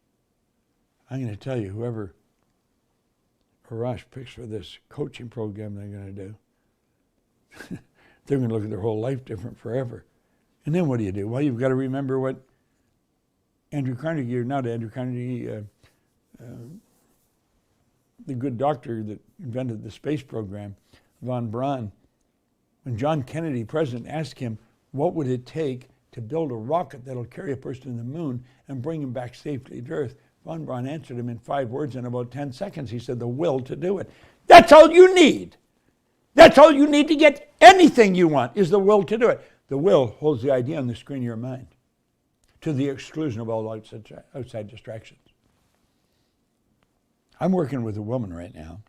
I'm going to tell you, whoever Arash picks for this coaching program they're going to do, they're going to look at their whole life different forever. And then what do? Well, you've got to remember what Andrew Carnegie, or not Andrew Carnegie, the good doctor that invented the space program, von Braun, when John Kennedy, president, asked him, what would it take to build a rocket that'll carry a person to the moon and bring him back safely to Earth? Von Braun answered him in 5 words in about 10 seconds. He said, the will to do it. That's all you need. That's all you need to get anything you want, is the will to do it. The will holds the idea on the screen of your mind, to the exclusion of all outside distractions. I'm working with a woman right now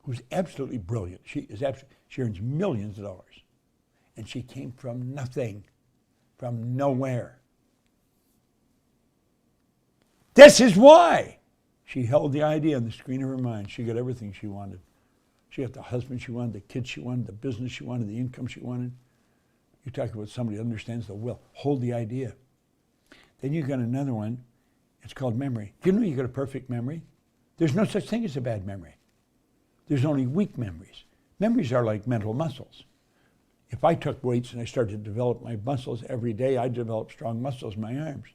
who's absolutely brilliant. She earns millions of dollars. And she came from nothing, from nowhere. This is why she held the idea on the screen of her mind. She got everything she wanted. She got the husband she wanted, the kids she wanted, the business she wanted, the income she wanted. You talk about somebody who understands the will. Hold the idea. Then you got another one. It's called memory. Do you know you got a perfect memory? There's no such thing as a bad memory. There's only weak memories. Memories are like mental muscles. If I took weights and I started to develop my muscles every day, I'd develop strong muscles in my arms.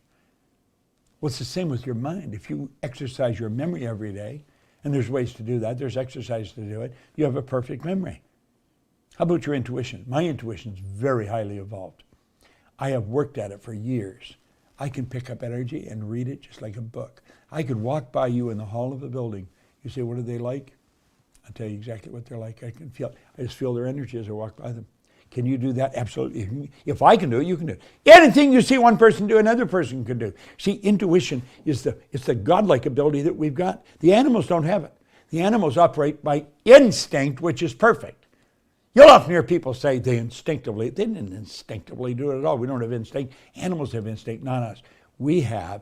Well, it's the same with your mind. If you exercise your memory every day, and there's ways to do that, there's exercise to do it, you have a perfect memory. How about your intuition? My intuition is very highly evolved. I have worked at it for years. I can pick up energy and read it just like a book. I could walk by you in the hall of a building. You say, what are they like? I'll tell you exactly what they're like. I can feel it. I just feel their energy as I walk by them. Can you do that? Absolutely. If I can do it, you can do it. Anything you see one person do, another person can do. See, intuition is the godlike ability that we've got. The animals don't have it. The animals operate by instinct, which is perfect. You'll often hear people say they instinctively. They didn't instinctively do it at all. We don't have instinct. Animals have instinct, not us. We have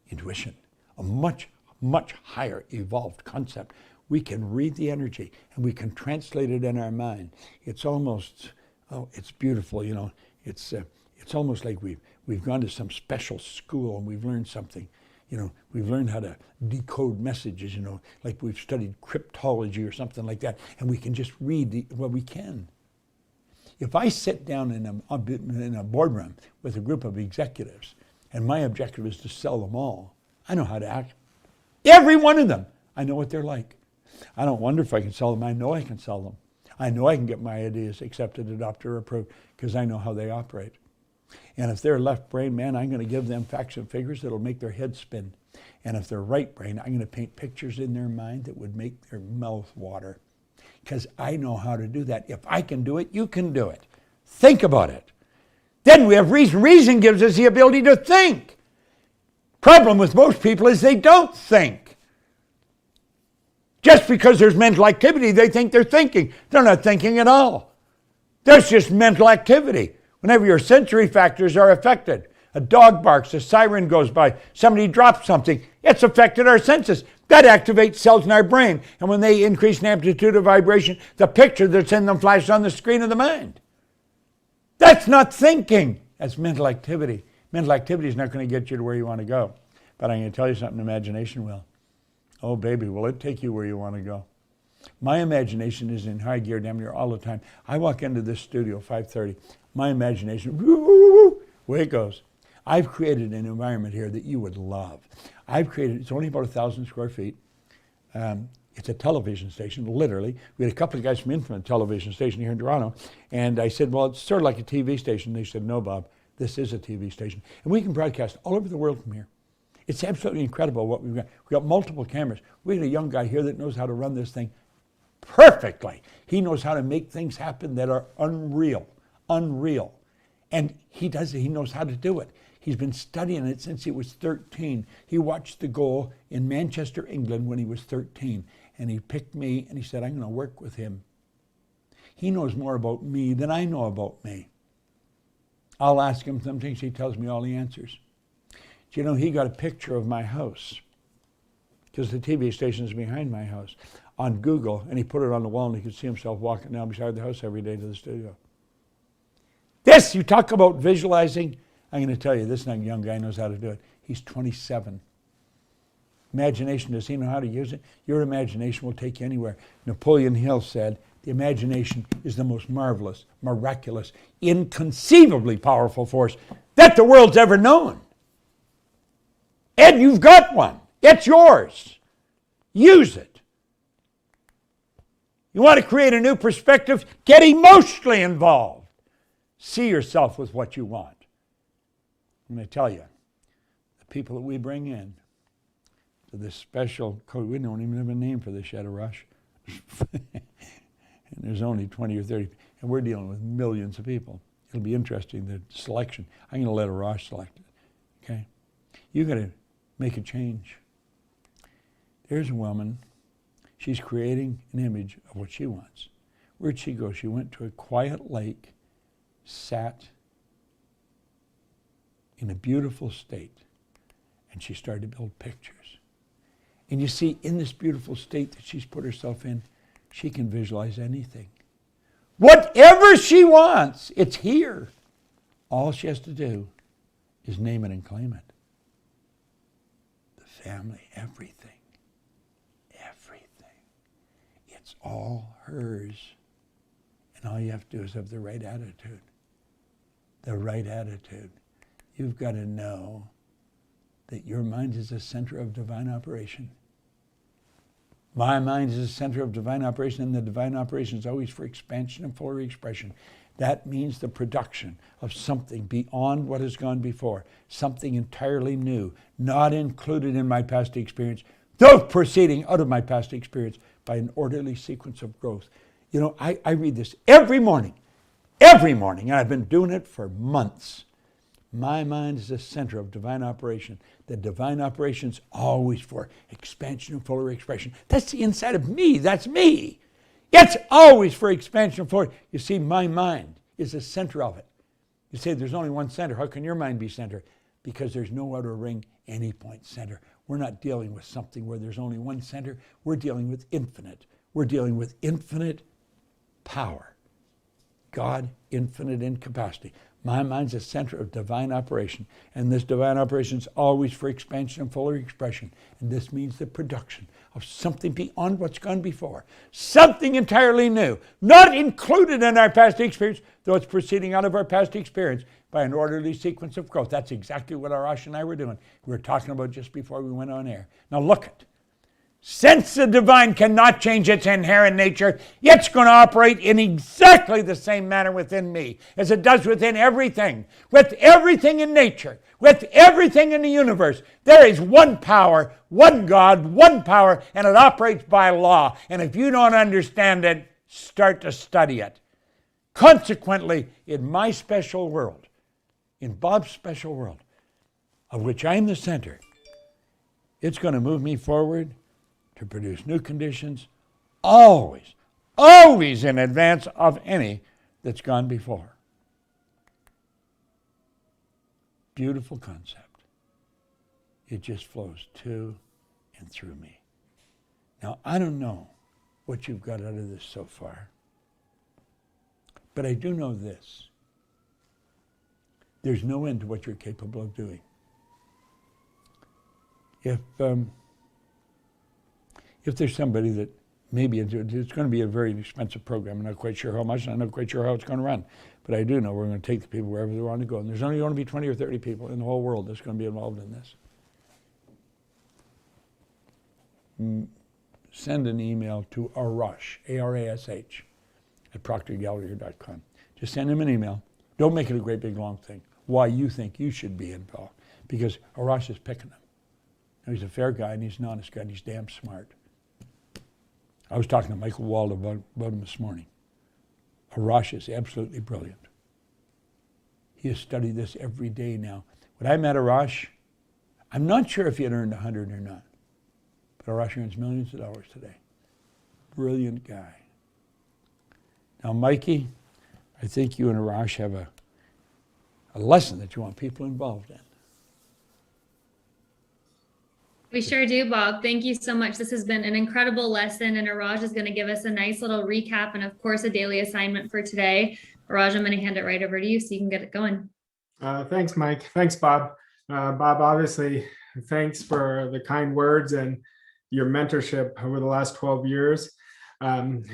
intuition, a much, much higher evolved concept. We can read the energy and we can translate it in our mind. It's almost, it's beautiful, you know. It's almost like we've gone to some special school and we've learned something. You know, we've learned how to decode messages, you know, like we've studied cryptology or something like that, and we can just read what we can. If I sit down in a boardroom with a group of executives, and my objective is to sell them all, I know how to act. Every one of them, I know what they're like. I don't wonder if I can sell them. I know I can sell them. I know I can get my ideas accepted, adopted, or approved because I know how they operate. And if they're left brain, man, I'm going to give them facts and figures that'll make their head spin. And if they're right brain, I'm going to paint pictures in their mind that would make their mouth water. Because I know how to do that. If I can do it, you can do it. Think about it. Then we have reason. Reason gives us the ability to think. Problem with most people is they don't think. Just because there's mental activity, they think they're thinking. They're not thinking at all. That's just mental activity. Whenever your sensory factors are affected, a dog barks, a siren goes by, somebody drops something, it's affected our senses. That activates cells in our brain. And when they increase in amplitude of vibration, the picture that's in them flashes on the screen of the mind. That's not thinking. That's mental activity. Mental activity is not going to get you to where you want to go. But I'm going to tell you something, imagination will. Oh, baby, will it take you where you want to go? My imagination is in high gear damn near all the time. I walk into this studio 5:30. My imagination, away it goes. I've created an environment here that you would love. It's only about 1,000 square feet. It's a television station, literally. We had a couple of guys from a television station here in Toronto, and I said, well, it's sort of like a TV station. They said, no, Bob, this is a TV station. And we can broadcast all over the world from here. It's absolutely incredible what we've got. We've got multiple cameras. We got a young guy here that knows how to run this thing perfectly. He knows how to make things happen that are unreal. And he does it. He knows how to do it. He's been studying it since he was 13. He watched The Goal in Manchester, England when he was 13. And he picked me and he said, I'm going to work with him. He knows more about me than I know about me. I'll ask him some things. He tells me all the answers. Do you know, he got a picture of my house because the TV station is behind my house on Google, and he put it on the wall and he could see himself walking down beside the house every day to the studio. This, you talk about visualizing. I'm going to tell you, this young guy knows how to do it. He's 27. Imagination, does he know how to use it? Your imagination will take you anywhere. Napoleon Hill said, the imagination is the most marvelous, miraculous, inconceivably powerful force that the world's ever known. And you've got one. It's yours. Use it. You want to create a new perspective? Get emotionally involved. See yourself with what you want. I'm going to tell you, the people that we bring in to this special code, we don't even have a name for this yet, a rush. And there's only 20 or 30, and we're dealing with millions of people. It'll be interesting, the selection. I'm going to let a Rosh select it, okay? You've got to make a change. There's a woman. She's creating an image of what she wants. Where'd she go? She went to a quiet lake sat in a beautiful state, and she started to build pictures. And you see, in this beautiful state that she's put herself in, she can visualize anything. Whatever she wants, it's here. All she has to do is name it and claim it. The family, everything. Everything. It's all hers. And all you have to do is have the right attitude. The right attitude. You've got to know that your mind is the center of divine operation. My mind is the center of divine operation, and the divine operation is always for expansion and fuller expression. That means the production of something beyond what has gone before, something entirely new, not included in my past experience, though proceeding out of my past experience by an orderly sequence of growth. You know, I read this every morning, and I've been doing it for months. My mind is the center of divine operation. The divine operation is always for expansion and fuller expression. That's the inside of me. That's me. It's always for expansion and fuller. You see, my mind is the center of it. You say there's only one center. How can your mind be center? Because there's no outer ring, any point center. We're not dealing with something where there's only one center. We're dealing with infinite. We're dealing with infinite power. God, infinite in capacity. My mind's the center of divine operation, and this divine operation is always for expansion and fuller expression. And this means the production of something beyond what's gone before, something entirely new, not included in our past experience, though it's proceeding out of our past experience by an orderly sequence of growth. That's exactly what Arash and I were doing. We were talking about just before we went on air. Now look it. Since the divine cannot change its inherent nature, it's going to operate in exactly the same manner within me as it does within everything. With everything in nature, with everything in the universe, there is one power, one God, one power, and it operates by law. And if you don't understand it, start to study it. Consequently, in my special world, in Bob's special world, of which I'm the center, it's going to move me forward to produce new conditions, always in advance of any that's gone before. Beautiful concept. It just flows to and through me. Now, I don't know what you've got out of this so far, but I do know this. There's no end to what you're capable of doing. If there's somebody that maybe it's going to be a very expensive program, I'm not quite sure how much, and I'm not quite sure how it's going to run, but I do know we're going to take the people wherever they want to go. And there's only going to be 20 or 30 people in the whole world that's going to be involved in this. Send an email to Arash, A-R-A-S-H, at proctorgallagher.com. Just send him an email. Don't make it a great big long thing. Why you think you should be involved. Because Arash is picking him. Now, he's a fair guy, and he's an honest guy, and he's damn smart. I was talking to Michael Wald about him this morning. Arash is absolutely brilliant. He has studied this every day now. When I met Arash, I'm not sure if he had earned 100 or not, but Arash earns millions of dollars today. Brilliant guy. Now, Mikey, I think you and Arash have a lesson that you want people involved in. We sure do, Bob. Thank you so much. This has been an incredible lesson, and Araj is going to give us a nice little recap and, of course, a daily assignment for today. Araj, I'm going to hand it right over to you so you can get it going. Thanks, Mike. Thanks, Bob. Bob, obviously, thanks for the kind words and your mentorship over the last 12 years. I'm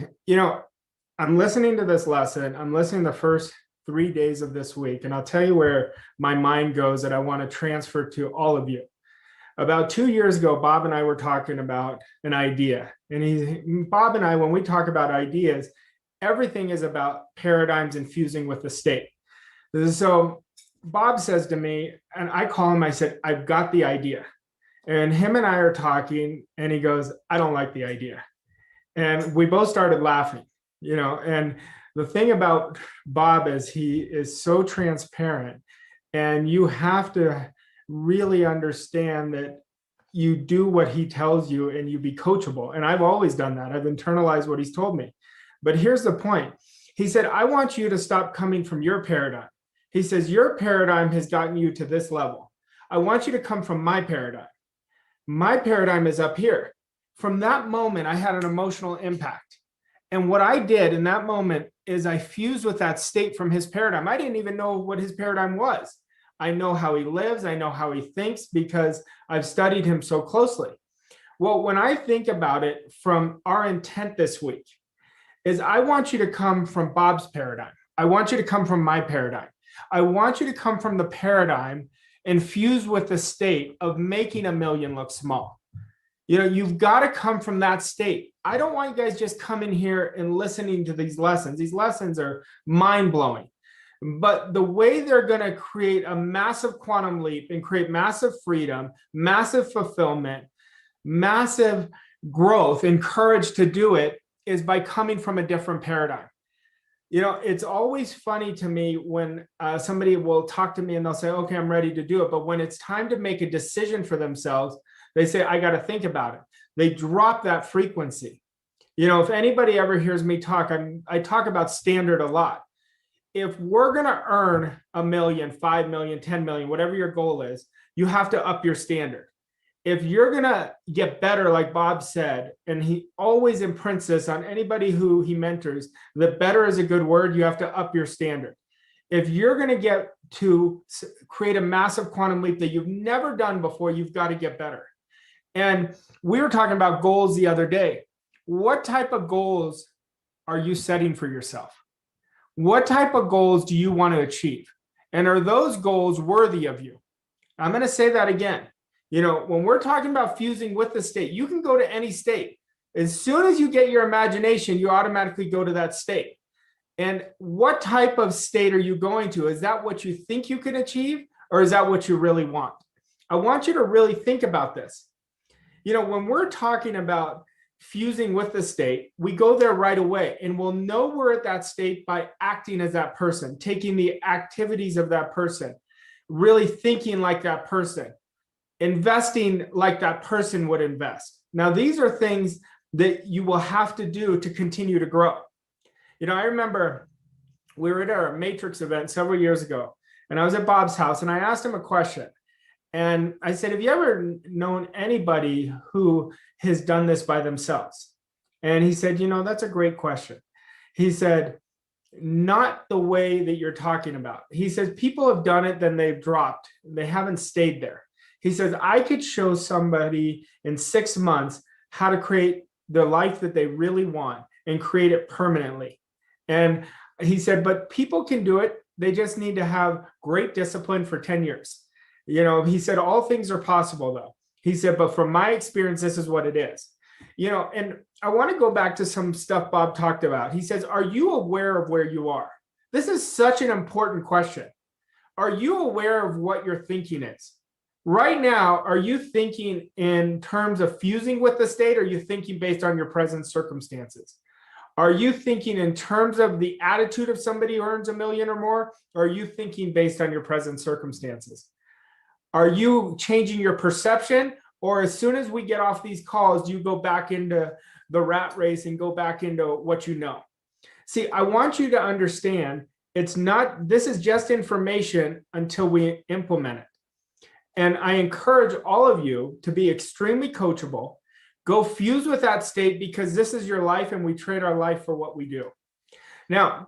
listening to this lesson. I'm listening to the first 3 days of this week, and I'll tell you where my mind goes that I want to transfer to all of you. About 2 years ago, Bob and I were talking about an idea. And Bob and I, when we talk about ideas, everything is about paradigms infusing with the state. So Bob says to me, and I call him, I said, I've got the idea. And him and I are talking, and he goes, I don't like the idea. And we both started laughing, and the thing about Bob is he is so transparent, and you have to really understand that you do what he tells you and you be coachable. And I've always done that. I've internalized what he's told me. But here's the point. He said, I want you to stop coming from your paradigm. He says, your paradigm has gotten you to this level. I want you to come from my paradigm. My paradigm is up here. From that moment, I had an emotional impact. And what I did in that moment is I fused with that state from his paradigm. I didn't even know what his paradigm was. I know how he lives. I know how he thinks because I've studied him so closely. Well, when I think about it from our intent this week is I want you to come from Bob's paradigm. I want you to come from my paradigm. I want you to come from the paradigm and fuse with the state of making a million look small. You know, you've got to come from that state. I don't want you guys just coming here and listening to these lessons. These lessons are mind-blowing. But the way they're going to create a massive quantum leap and create massive freedom, massive fulfillment, massive growth and courage to do it is by coming from a different paradigm. You know, it's always funny to me when somebody will talk to me and they'll say, okay, I'm ready to do it. But when it's time to make a decision for themselves, they say, I got to think about it. They drop that frequency. You know, if anybody ever hears me talk, I talk about standard a lot. If we're going to earn $1 million, 5 million, 10 million, whatever your goal is, you have to up your standard. If you're going to get better, like Bob said, and he always imprints this on anybody who he mentors, that better is a good word, you have to up your standard. If you're going to get to create a massive quantum leap that you've never done before, you've got to get better. And we were talking about goals the other day. What type of goals are you setting for yourself? What type of goals do you want to achieve? And are those goals worthy of you? I'm going to say that again. You know, when we're talking about fusing with the state, you can go to any state. As soon as you get your imagination, you automatically go to that state. And what type of state are you going to? Is that what you think you can achieve, or is that what you really want? I want you to really think about this. You know, when we're talking about fusing with the state, we go there right away, and we'll know we're at that state by acting as that person, taking the activities of that person, really thinking like that person, investing like that person would invest. Now, these are things that you will have to do to continue to grow. You know, I remember we were at our Matrix event several years ago, and I was at Bob's house, and I asked him a question. And I said, have you ever known anybody who has done this by themselves? And he said, you know, that's a great question. He said, not the way that you're talking about. He says, people have done it, then they've dropped. They haven't stayed there. He says, I could show somebody in 6 months how to create the life that they really want and create it permanently. And he said, but people can do it. They just need to have great discipline for 10 years. You know, he said, all things are possible, though. He said, but from my experience, this is what it is. You know, and I want to go back to some stuff Bob talked about. He says, are you aware of where you are? This is such an important question. Are you aware of what your thinking is? Right now, are you thinking in terms of fusing with the state, or are you thinking based on your present circumstances? Are you thinking in terms of the attitude of somebody who earns $1 million or more, or are you thinking based on your present circumstances? Are you changing your perception, or as soon as we get off these calls, do you go back into the rat race and go back into what you know? See, I want you to understand this is just information until we implement it. And I encourage all of you to be extremely coachable. Go fuse with that state, because this is your life and we trade our life for what we do. Now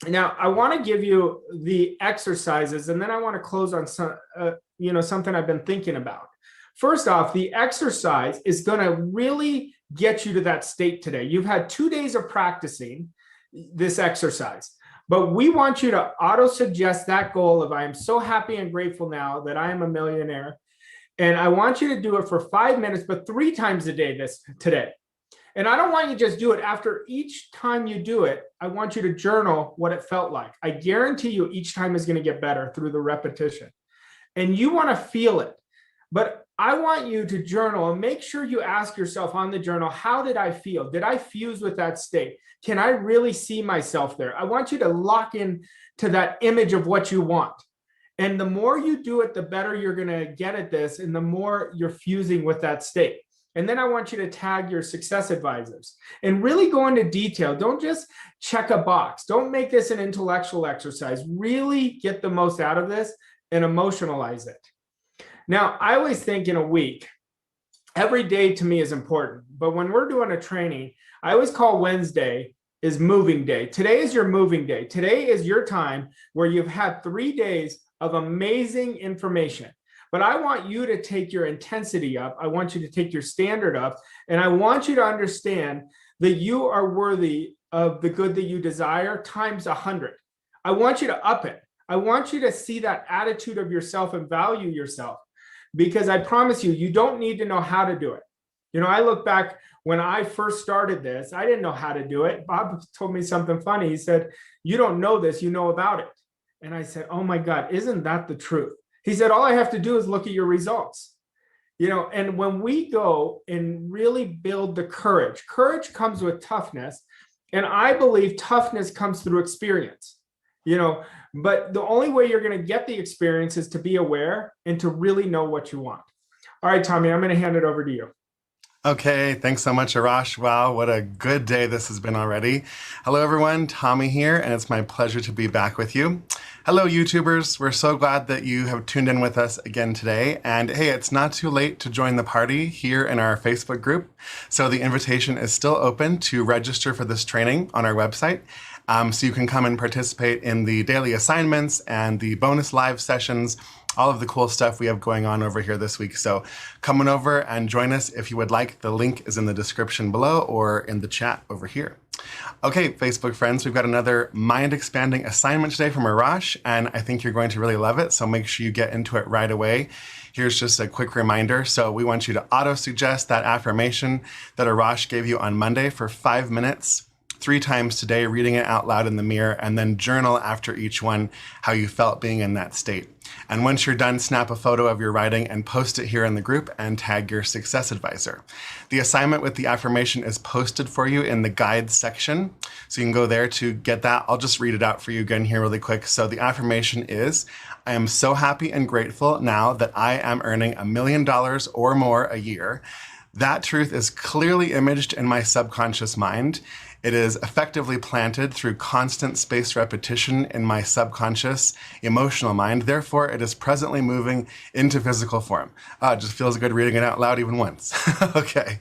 I want to give you the exercises, and then I want to close on something I've been thinking about. First off, the exercise is going to really get you to that state today. You've had 2 days of practicing this exercise. But we want you to auto-suggest that goal of, I am so happy and grateful now that I am a millionaire. And I want you to do it for 5 minutes, but 3 times a day today. And I don't want you to just do it. After each time you do it, I want you to journal what it felt like. I guarantee you each time is going to get better through the repetition. And you want to feel it. But I want you to journal and make sure you ask yourself on the journal, how did I feel? Did I fuse with that state? Can I really see myself there? I want you to lock in to that image of what you want. And the more you do it, the better you're going to get at this, and the more you're fusing with that state. And then I want you to tag your success advisors and really go into detail. Don't just check a box. Don't make this an intellectual exercise. Really get the most out of this and emotionalize it. Now, I always think in a week, every day to me is important. But when we're doing a training, I always call Wednesday is moving day. Today is your moving day. Today is your time where you've had 3 days of amazing information. But I want you to take your intensity up. I want you to take your standard up. And I want you to understand that you are worthy of the good that you desire times 100. I want you to up it. I want you to see that attitude of yourself and value yourself, because I promise you, you don't need to know how to do it. You know, I look back when I first started this, I didn't know how to do it. Bob told me something funny. He said, "You don't know this, you know about it." And I said, "Oh my God, isn't that the truth?" He said, "All I have to do is look at your results." You know, and when we go and really build the courage, courage comes with toughness. And I believe toughness comes through experience, you know, but the only way you're going to get the experience is to be aware and to really know what you want. All right, Tommy, I'm going to hand it over to you. Okay, thanks so much, Arash. Wow, what a good day this has been already. Hello, everyone. Tommy here, and it's my pleasure to be back with you. Hello, YouTubers. We're so glad that you have tuned in with us again today. And hey, it's not too late to join the party here in our Facebook group. So the invitation is still open to register for this training on our website. So you can come and participate in the daily assignments and the bonus live sessions, all of the cool stuff we have going on over here this week. So come on over and join us if you would like. The link is in the description below or in the chat over here. Okay, Facebook friends, we've got another mind-expanding assignment today from Arash, and I think you're going to really love it, so make sure you get into it right away. Here's just a quick reminder. So we want you to auto-suggest that affirmation that Arash gave you on Monday for 5 minutes, 3 times today, reading it out loud in the mirror, and then journal after each one how you felt being in that state. And once you're done, snap a photo of your writing and post it here in the group and tag your success advisor. The assignment with the affirmation is posted for you in the guides section, so you can go there to get that. I'll just read it out for you again here really quick. So the affirmation is, I am so happy and grateful now that I am earning $1 million or more a year. That truth is clearly imaged in my subconscious mind. It is effectively planted through constant spaced repetition in my subconscious emotional mind. Therefore, it is presently moving into physical form. It just feels good reading it out loud even once. Okay.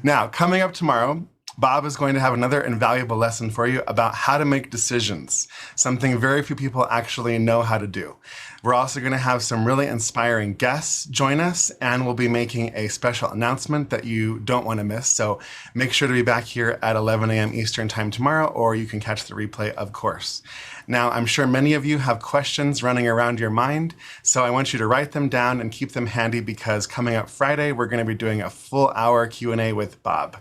Now, coming up tomorrow, Bob is going to have another invaluable lesson for you about how to make decisions, something very few people actually know how to do. We're also going to have some really inspiring guests join us, and we'll be making a special announcement that you don't want to miss. So make sure to be back here at 11 a.m. Eastern time tomorrow, or you can catch the replay, of course. Now, I'm sure many of you have questions running around your mind, so I want you to write them down and keep them handy, because coming up Friday, we're going to be doing a full hour Q&A with Bob.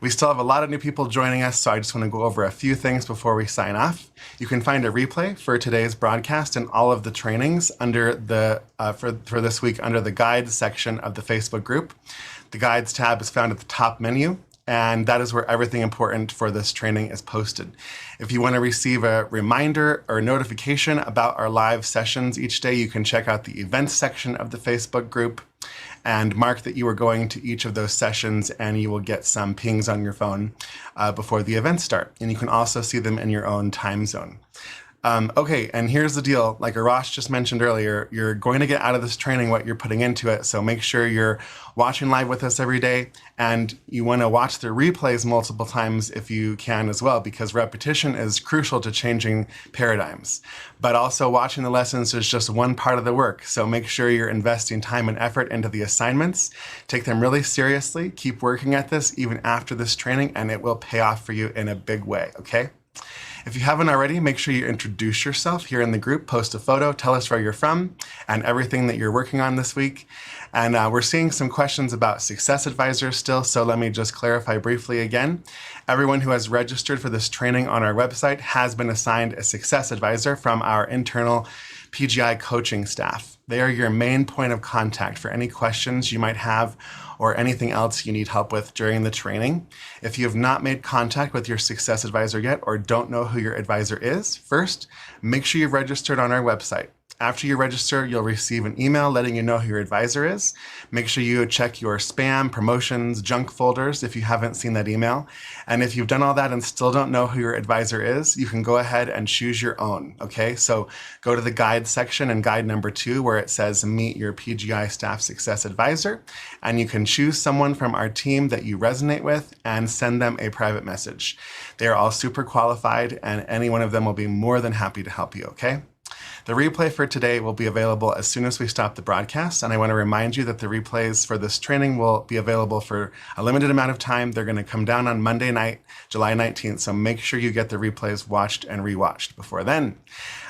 We still have a lot of new people joining us, so I just want to go over a few things before we sign off. You can find a replay for today's broadcast and all of the trainings under the for this week under the guides section of the Facebook group. The guides tab is found at the top menu, and that is where everything important for this training is posted. If you want to receive a reminder or notification about our live sessions each day, you can check out the events section of the Facebook group and mark that you are going to each of those sessions, and you will get some pings on your phone before the events start. And you can also see them in your own time zone. Okay, and here's the deal. Like Arash just mentioned earlier, you're going to get out of this training what you're putting into it. So make sure you're watching live with us every day, and you want to watch the replays multiple times if you can as well, because repetition is crucial to changing paradigms. But also watching the lessons is just one part of the work. So make sure you're investing time and effort into the assignments. Take them really seriously. Keep working at this even after this training, and it will pay off for you in a big way, okay? If you haven't already, make sure you introduce yourself here in the group, post a photo, tell us where you're from, and everything that you're working on this week. And we're seeing some questions about success advisors still, so let me just clarify briefly again. Everyone who has registered for this training on our website has been assigned a success advisor from our internal PGI coaching staff. They are your main point of contact for any questions you might have or anything else you need help with during the training. If you have not made contact with your success advisor yet or don't know who your advisor is, first, make sure you've registered on our website. After you register, you'll receive an email letting you know who your advisor is. Make sure you check your spam, promotions, junk folders if you haven't seen that email. And if you've done all that and still don't know who your advisor is, you can go ahead and choose your own, okay? So go to the guide section and guide number 2 where it says meet your PGI staff success advisor, and you can choose someone from our team that you resonate with and send them a private message. They are all super qualified and any one of them will be more than happy to help you, okay? The replay for today will be available as soon as we stop the broadcast, and I want to remind you that the replays for this training will be available for a limited amount of time. They're going to come down on Monday night, July 19th, so make sure you get the replays watched and rewatched before then.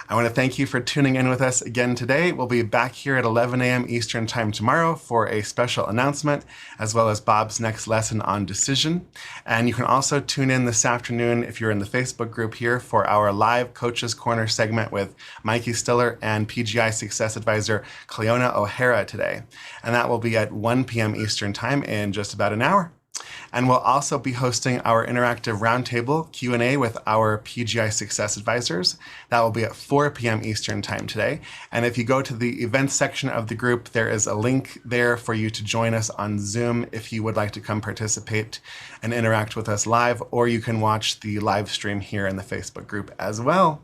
I want to thank you for tuning in with us again today. We'll be back here at 11 a.m. Eastern Time tomorrow for a special announcement, as well as Bob's next lesson on decision. And you can also tune in this afternoon if you're in the Facebook group here for our live Coaches Corner segment with Mikey Stiller and PGI Success Advisor Cleona O'Hara today. And that will be at 1 p.m. Eastern Time in just about an hour. And we'll also be hosting our interactive roundtable Q&A with our PGI Success Advisors. That will be at 4 p.m. Eastern Time today. And if you go to the events section of the group, there is a link there for you to join us on Zoom if you would like to come participate and interact with us live, or you can watch the live stream here in the Facebook group as well.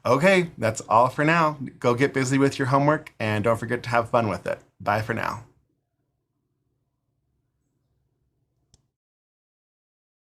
Okay, that's all for now. Go get busy with your homework and don't forget to have fun with it. Bye for now.